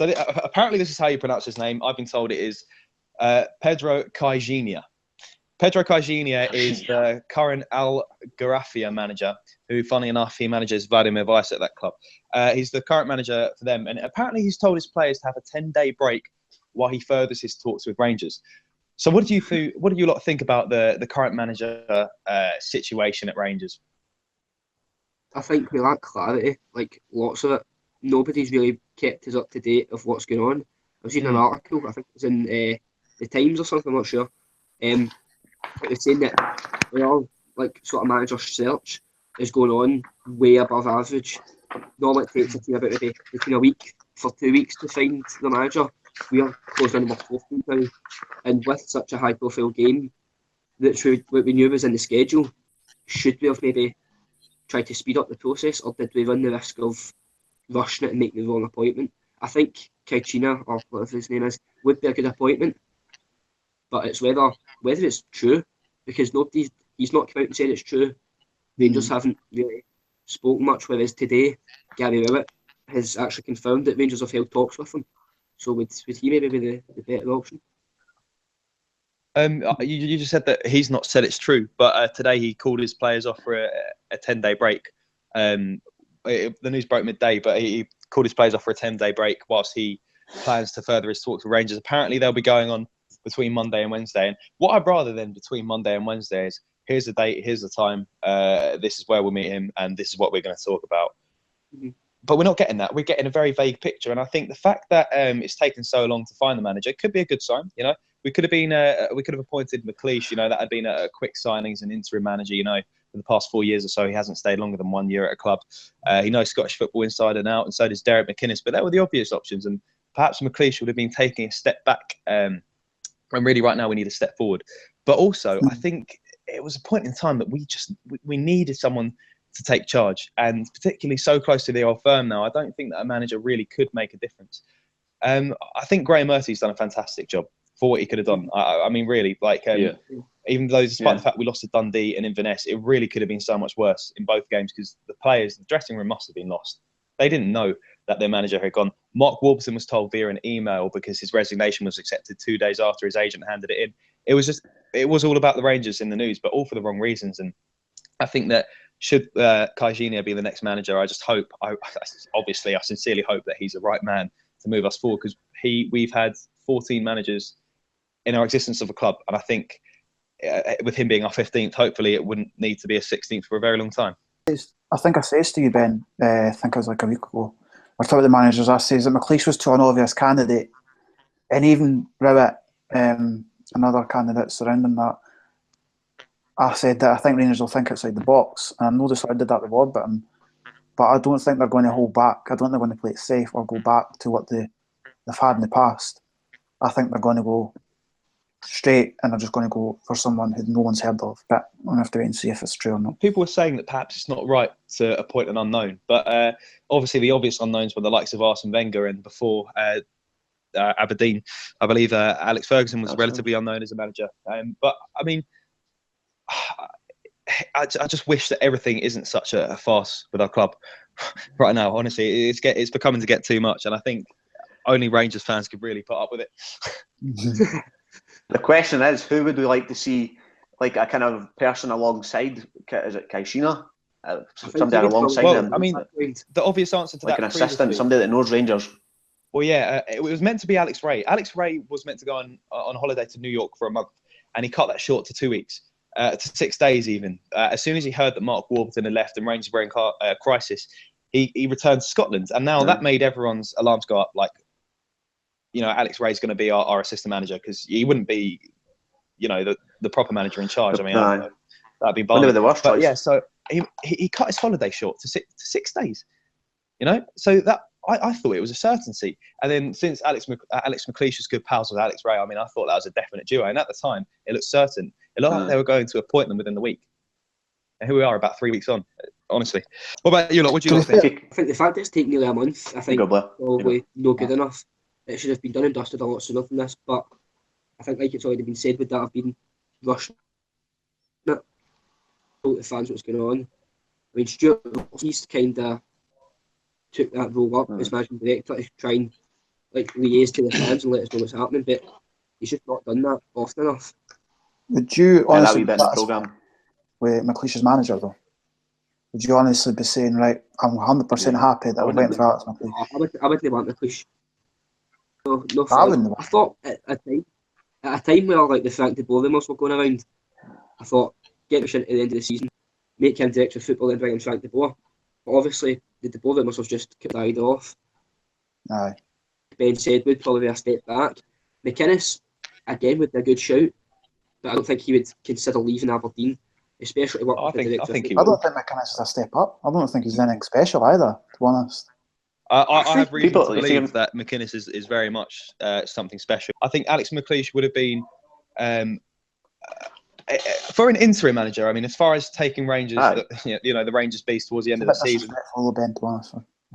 So apparently this is how you pronounce his name. I've been told it is Pedro CAIXINHA. Pedro CAIXINHA is the current Al Garafia manager, who, funny enough, he manages Vladimir Weiss at that club. He's the current manager for them, and apparently he's told his players to have a 10-day break while he furthers his talks with Rangers. So what do you lot think about the current manager situation at Rangers? I think we lack clarity, like lots of it. Nobody's really kept us up to date of what's going on. I've seen an article, I think it was in the Times or something, I'm not sure. It was saying that like sort of manager search is going on way above average. Normally it takes a team about maybe between a week for 2 weeks to find the manager. We are close on number 14 now, and with such a high profile game that we knew was in the schedule, should we have maybe tried to speed up the process, or did we run the risk of rushing it and making the wrong appointment? I think CAIXINHA, or whatever his name is, would be a good appointment, but it's whether it's true, because he's not come out and said it's true. Rangers haven't really spoken much, whereas today Gary Rowett has actually confirmed that Rangers have held talks with him. So would he maybe be the better option? You just said that he's not said it's true, but today he called his players off for a 10-day break. The news broke midday, but he called his players off for a 10-day break whilst he plans to further his talks with Rangers. Apparently they'll be going on between Monday and Wednesday. And what I'd rather than between Monday and Wednesday is, here's the date, here's the time, this is where we'll meet him, and this is what we're going to talk about. Mm-hmm. But we're not getting that. We're getting a very vague picture. And I think the fact that it's taken so long to find the manager could be a good sign. You know, we could have appointed McLeish. You know, that had been a quick signing as an interim manager. You know, for the past 4 years or so, he hasn't stayed longer than 1 year at a club. He knows Scottish football inside and out, and so does Derek McInnes. But that were the obvious options. And perhaps McLeish would have been taking a step back when really right now we need a step forward. But also, I think it was a point in time that we needed someone to take charge, and particularly so close to the old firm now, I don't think that a manager really could make a difference. I think Graham Murty's done a fantastic job for what he could have done. I mean, really, like, even though despite the fact we lost to Dundee and Inverness, it really could have been so much worse in both games, because the players, the dressing room must have been lost. They didn't know that their manager had gone. Mark Warburton was told via an email because his resignation was accepted 2 days after his agent handed it in. It was all about the Rangers in the news, but all for the wrong reasons. And I think that should CAIXINHA be the next manager, I just hope, I sincerely hope that he's the right man to move us forward, because we've had 14 managers in our existence of a club, and I think with him being our 15th, hopefully it wouldn't need to be a 16th for a very long time. I think I says to you, Ben, I think it was like a week ago, we're talking about the managers, I says that McLeish was too an obvious candidate, and even Rowett, another candidate surrounding that. I said that I think Rangers will think outside the box, and I know they sort of did that with Warburton, but I don't think they're going to hold back. I don't think they're going to play it safe or go back to what they've had in the past. I think they're going to go straight, and they're just going to go for someone who no one's heard of. But I'm going to have to wait and see if it's true or not. People were saying that perhaps it's not right to appoint an unknown, but obviously the obvious unknowns were the likes of Arsene Wenger, and before Aberdeen, I believe Alex Ferguson was relatively unknown as a manager. But I mean, I just wish that everything isn't such a farce with our club right now. Honestly, it's becoming to get too much, and I think only Rangers fans could really put up with it. The question is, who would we like to see, like a kind of person alongside? Is it CAIXINHA? Somebody alongside him? I mean, the obvious answer to like that, an assistant, somebody that knows Rangers. Well, yeah, it was meant to be Alex Ray. Alex Ray was meant to go on holiday to New York for a month, and he cut that short to 2 weeks. To 6 days even. As soon as he heard that Mark Warburton had left and Rangers were in crisis, he returned to Scotland. And now that made everyone's alarms go up, like, you know, Alex Ray's going to be our assistant manager, because he wouldn't be, you know, the proper manager in charge. I mean, that'd be balmy. The worst choice. Yeah, so he cut his holiday short to 6 days, you know? So that I thought it was a certainty. And then since Alex McLeish was good pals with Alex Ray, I mean, I thought that was a definite duo. And at the time, it looked certain. It looked like they were going to appoint them within the week. And here we are, about 3 weeks on, honestly. What about you lot? What do you think? I think the fact that it's taken nearly a month, I think probably no good enough. It should have been done and dusted a lot sooner than this. But I think, like it's already been said, would that have been rushed? Told the fans what's going on. I mean, Stuart, he's kind of took that role up as managing director to try and like liaise to the fans and let us know what's happening, but he's just not done that often enough. Would you that honestly wee bit in the programme. with McLeish's manager though? Would you honestly be saying, right, I'm 100% happy that I went for Alex McLeish? I wouldn't want McLeish. No, I wouldn't. I thought at a time where like the Frank de Boer rumours were going around, I thought get Mish into the end of the season, make him director of football, and bring in Frank de Boer. But obviously, the de Boer rumours have just died off. Aye. Ben said would probably be a step back. McInnes, again, would be a good shout, but I don't think he would consider leaving Aberdeen, especially working with the director. I don't think McInnes is a step up. I don't think he's anything special either, to be honest. I have reason to believe that McInnes is very much something special. I think Alex McLeish would have been, for an interim manager, I mean, as far as taking Rangers, the Rangers beast towards the end of the season,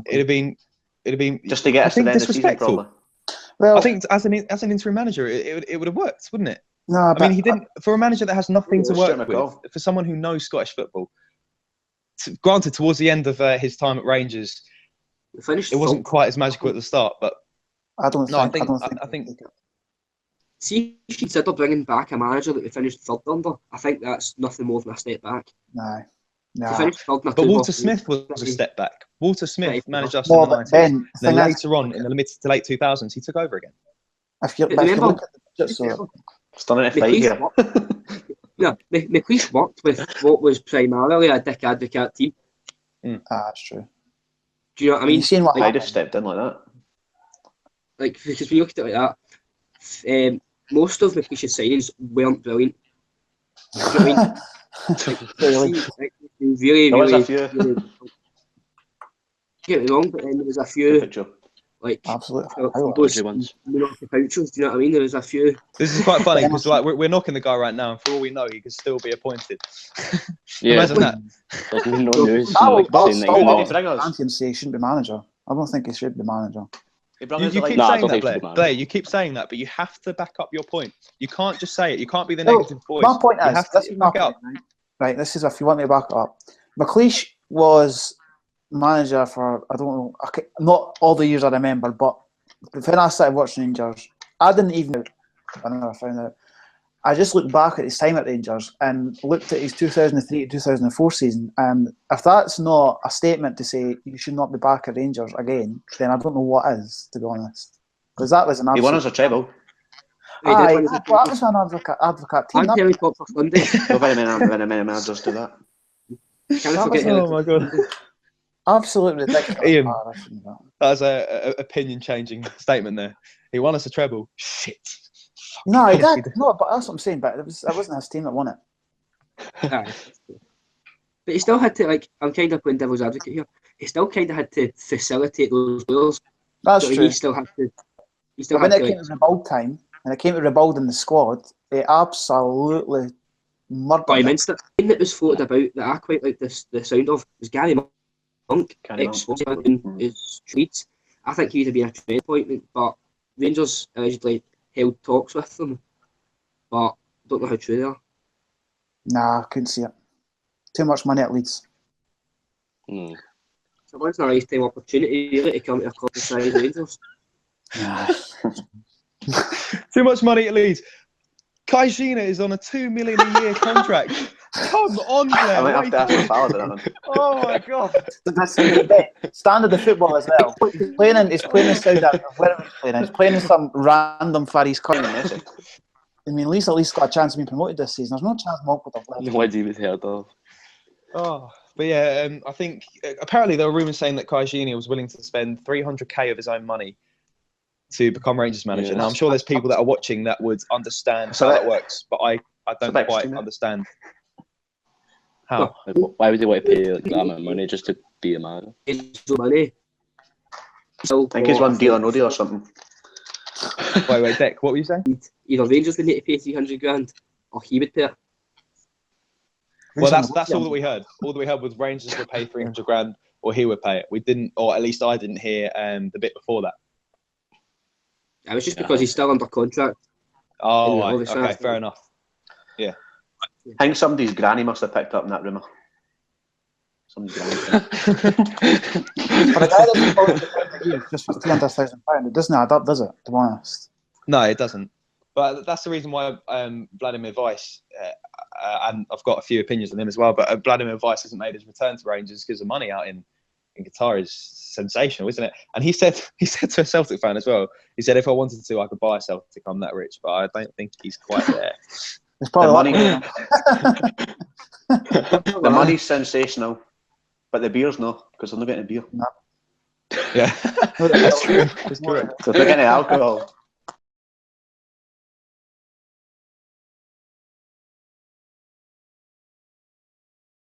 it'd have been just to get us to the end of the season, probably. Well, I think as an interim manager, it would have worked, wouldn't it? No, I mean, he didn't. For a manager that has nothing to work with, for someone who knows Scottish football, granted, towards the end of his time at Rangers, it wasn't quite as magical at the start. But I think. See, if you consider bringing back a manager that we finished third under, I think that's nothing more than a step back. No. But Walter Smith was a step back. Walter Smith managed us in the 90s. Then later on, in the mid to late 2000s, he took over again. If you look at the starting to fight here. Yeah, McLeish worked with what was primarily a Dick Advocat team. That's true. Do you know what I mean? I'd have stepped in like that. Like, because we looked at it like that, most of McLeish's signings weren't brilliant. Do you know what I mean? There was a few. Really, get me wrong, but then there was a few. Like absolutely, those ones. Do you know what I mean? There was a few. This is quite funny because like we're knocking the guy right now, and for all we know, he could still be appointed. Yeah, imagine that. There's no news. He shouldn't be manager. I don't think he should be manager. You keep saying that, Blair. You keep saying that, but you have to back up your point. You can't just say it. You can't be the negative voice. My point is, this is my point, right? This is if you want me to back it up. McLeish was manager for, I don't know, not all the years I remember, but when I started watching Rangers, I never found out. I just looked back at his time at Rangers and looked at his 2003 to 2004 season, and if that's not a statement to say you should not be back at Rangers again, then I don't know what is, to be honest. Because that was an absolute... He won us a treble. Aye, that was an advocate team. I'm telling you, for Sunday. So very many managers do that. Oh my god. Absolutely ridiculous. Ian, that's an opinion-changing statement there. He won us a treble. Shit. No, he did. No, but that's what I'm saying. But it wasn't his team that won it. But he still had to, like, I'm kind of playing devil's advocate here. He still kind of had to facilitate those goals. That's true. He still had to. When it came to rebuild time, and it came to rebuilding the squad, they absolutely murdered it. The thing that was floated about that I quite like the sound of was Gary Monk, in his tweets. I think he'd have been a trade appointment, but Rangers allegedly held talks with them, but don't know how true they are. Nah, I couldn't see it. Too much money at Leeds. So once in a lifetime opportunity really to come to a club the size of Rangers. Too much money at Leeds. CAIXINHA is on a $2 million a year contract. Come on, Blair. I might have to ask my father that one. Oh my god. That's standard of football as well. He's playing in Saudi Arabia. Where are we playing? He's playing in some random Far East country. I mean, Leeds at least got a chance of being promoted this season. There's no chance Monk would have left. No idea was heard of. Oh, but yeah, I think apparently there were rumours saying that CAIXINHA was willing to spend 300k of his own money to become Rangers manager. Yes. Now, I'm sure there's people that are watching that would understand how that works, but I don't quite understand how. Why would they want to pay like, that amount of money just to be a manager? It's no money. I think he's one deal or no deal or something. Wait, Dick, what were you saying? Either Rangers would need to pay 300 grand or he would pay it. Well, that's all that we heard. All that we heard was Rangers would pay 300 grand or he would pay it. We didn't, or at least I didn't hear the bit before that. It was just because he's still under contract. Oh, right. Okay, fair enough. Yeah. I think somebody's granny must have picked up on that rumour. Somebody's grand. For a guy that's supposed to a year just for £300,000, it doesn't add up, does it? To be honest. No, it doesn't. But that's the reason why Vladimir Weiss, and I've got a few opinions on him as well, but Vladimir Weiss hasn't made his return to Rangers because the money out in Qatar is sensational, isn't it? And he said to a Celtic fan as well, he said, if I wanted to, I could buy a Celtic, I'm that rich, but I don't think he's quite there. It's probably The money's sensational, but the beer's no, because they're not getting beer. No. Yeah, that's true. That's correct. So they're getting alcohol.